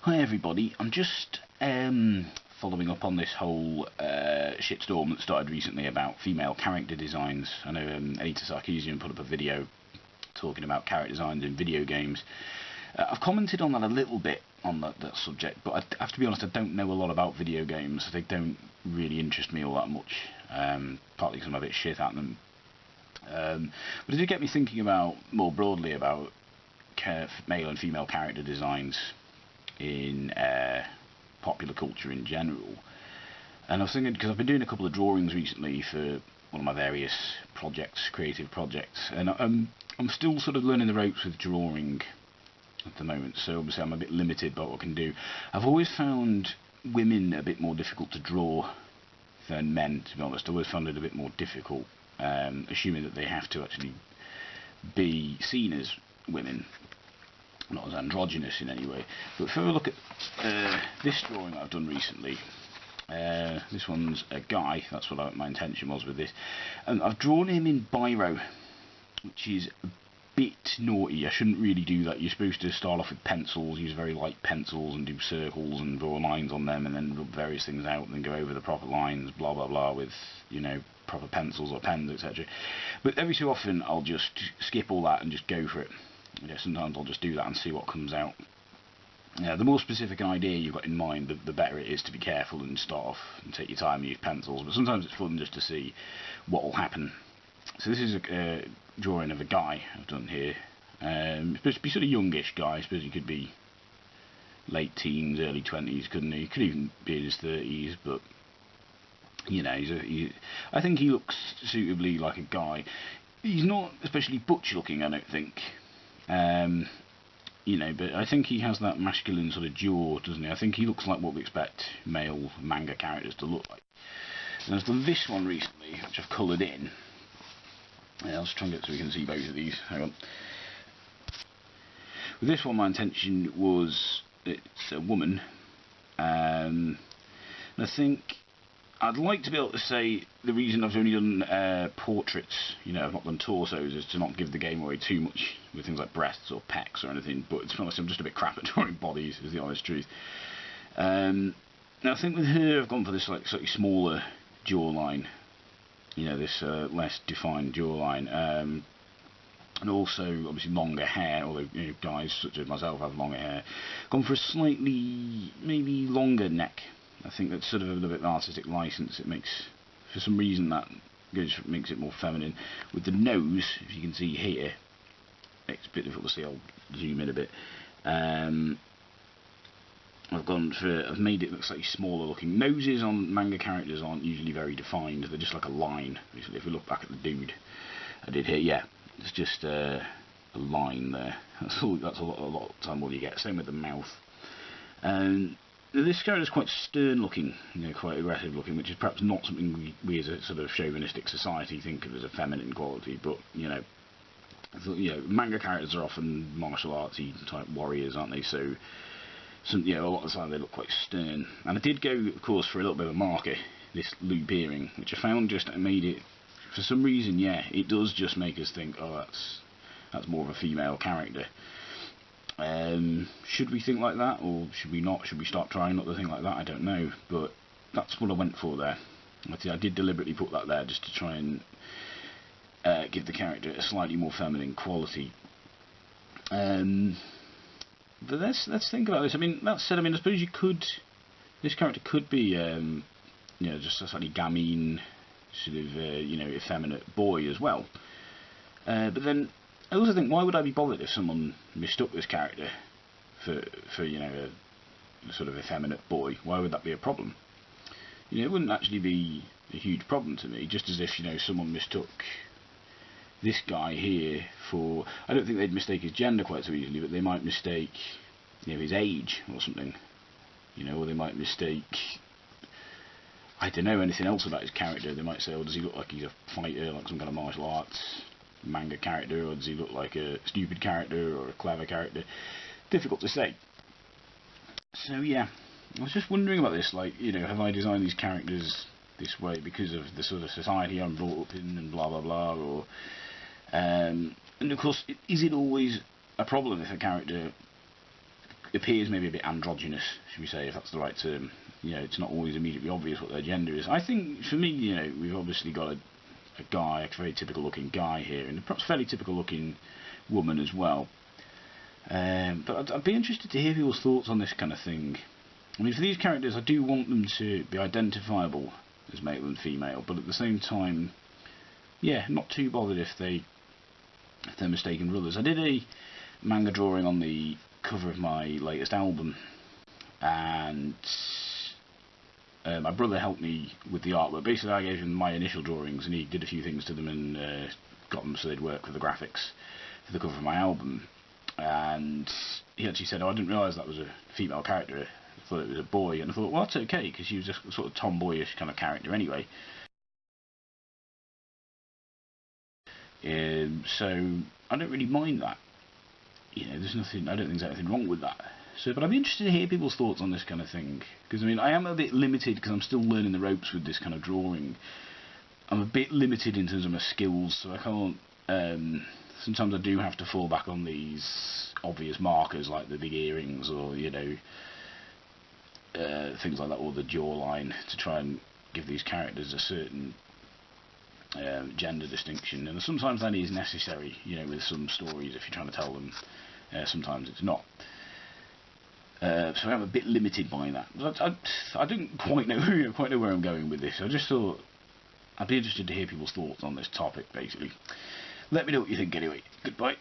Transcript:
Hi everybody, I'm just following up on this whole shitstorm that started recently about female character designs. I know Anita Sarkeesian put up a video talking about character designs in video games. I've commented on that a little bit on that subject, but I have to be honest, I don't know a lot about video games. They don't really interest me all that much, partly because I'm a bit shit at them. But it did get me thinking about, more broadly, about male and female character designs in popular culture in general. And I was thinking, because I've been doing a couple of drawings recently for one of my various projects, creative projects, and I'm still sort of learning the ropes with drawing at the moment, so obviously I'm a bit limited by what I can do. I've always found women a bit more difficult to draw than men, to be honest. I've always found it a bit more difficult, assuming that they have to actually be seen as women, not as androgynous in any way. But if we look at this drawing that I've done recently, this one's a guy. That's what my intention was with this, and I've drawn him in biro, which is a bit naughty. I shouldn't really do that. You're supposed to start off with pencils, use very light pencils and do circles and draw lines on them, and then rub various things out and then go over the proper lines, blah blah blah, with, you know, proper pencils or pens, etc. But every so often I'll just skip all that and just go for it. Yeah, sometimes I'll just do that and see what comes out. The more specific an idea you've got in mind, the better it is to be careful and start off and take your time and use pencils. But sometimes it's fun just to see what will happen. So this is a drawing of a guy I've done here. Supposed to be sort of youngish guy. I suppose he could be late teens, early 20s, couldn't he? He could even be in his 30s, but you know, I think he looks suitably like a guy. He's not especially butch looking, I don't think. You know, but I think he has that masculine sort of jaw, doesn't he? I think he looks like what we expect male manga characters to look like. And I've done this one recently, which I've coloured in. I'll just try and get so we can see both of these. Hang on. With this one, my intention was, it's a woman, and I think I'd like to be able to say the reason I've only done portraits, you know, I've not done torsos, is to not give the game away too much with things like breasts or pecs or anything. But to be honest, I'm just a bit crap at drawing bodies, is the honest truth. Now I think with her, I've gone for this like slightly smaller jawline, you know, this less defined jawline, and also obviously longer hair. Although, you know, guys such as myself have longer hair, gone for a slightly maybe longer neck. I think that's sort of a little bit of an artistic license. It makes, for some reason, that makes it more feminine. With the nose, if you can see here, it's a bit difficult to see. I'll zoom in a bit. I've made it look slightly smaller looking. Noses on manga characters aren't usually very defined. They're just like a line. Basically, if we look back at the dude I did here, yeah, it's just a line there. That's all. That's a lot of time all you get. Same with the mouth. This character is quite stern looking, you know, quite aggressive looking, which is perhaps not something we as a sort of chauvinistic society think of as a feminine quality. But, you know, manga characters are often martial artsy type warriors, aren't they? So, you know, a lot of the time they look quite stern. And I did go, of course, for a little bit of a marker, this loop earring, which I found just made it, for some reason, yeah, it does just make us think, oh, that's more of a female character. Should we think like that, or should we not? Should we start trying not to think like that? I don't know, but that's what I went for there. I did deliberately put that there just to try and give the character a slightly more feminine quality. But let's think about this. I mean, that said, I mean, I suppose this character could be, you know, just a slightly gamine, sort of, you know, effeminate boy as well. But then I also think, why would I be bothered if someone mistook this character for you know, a sort of effeminate boy? Why would that be a problem? You know, it wouldn't actually be a huge problem to me, just as if, you know, someone mistook this guy here for, I don't think they'd mistake his gender quite so easily, but they might mistake, you know, his age or something, you know, or they might mistake, I don't know, anything else about his character. They might say, oh, does he look like he's a fighter, like some kind of martial arts manga character, or does he look like a stupid character or a clever character? Difficult to say. So yeah, I was just wondering about this, like, you know, have I designed these characters this way because of the sort of society I'm brought up in and blah blah blah, or and of course, is it always a problem if a character appears maybe a bit androgynous, should we say, if that's the right term. You know, it's not always immediately obvious what their gender is. I think, for me, you know, we've obviously got a guy, a very typical looking guy here, and perhaps fairly typical looking woman as well. But I'd be interested to hear people's thoughts on this kind of thing. I mean, for these characters, I do want them to be identifiable as male and female, but at the same time, yeah, not too bothered if they're mistaken for others. I did a manga drawing on the cover of my latest album, and my brother helped me with the artwork. Basically, I gave him my initial drawings, and he did a few things to them and got them so they'd work with the graphics for the cover of my album. And he actually said, "Oh, I didn't realise that was a female character. I thought it was a boy." And I thought, well, that's okay, because she was just a sort of tomboyish kind of character anyway. So I don't really mind that. You know, there's nothing. I don't think there's anything wrong with that. So, but I'd be interested to hear people's thoughts on this kind of thing, because I mean, I am a bit limited because I'm still learning the ropes with this kind of drawing. I'm a bit limited in terms of my skills, so I can't. Sometimes I do have to fall back on these obvious markers like the big earrings, or you know, things like that, or the jawline, to try and give these characters a certain gender distinction. And sometimes that is necessary, you know, with some stories if you're trying to tell them. Sometimes it's not. So I'm a bit limited by that. But I don't quite know where I'm going with this. I just thought I'd be interested to hear people's thoughts on this topic. Basically, let me know what you think anyway. Goodbye.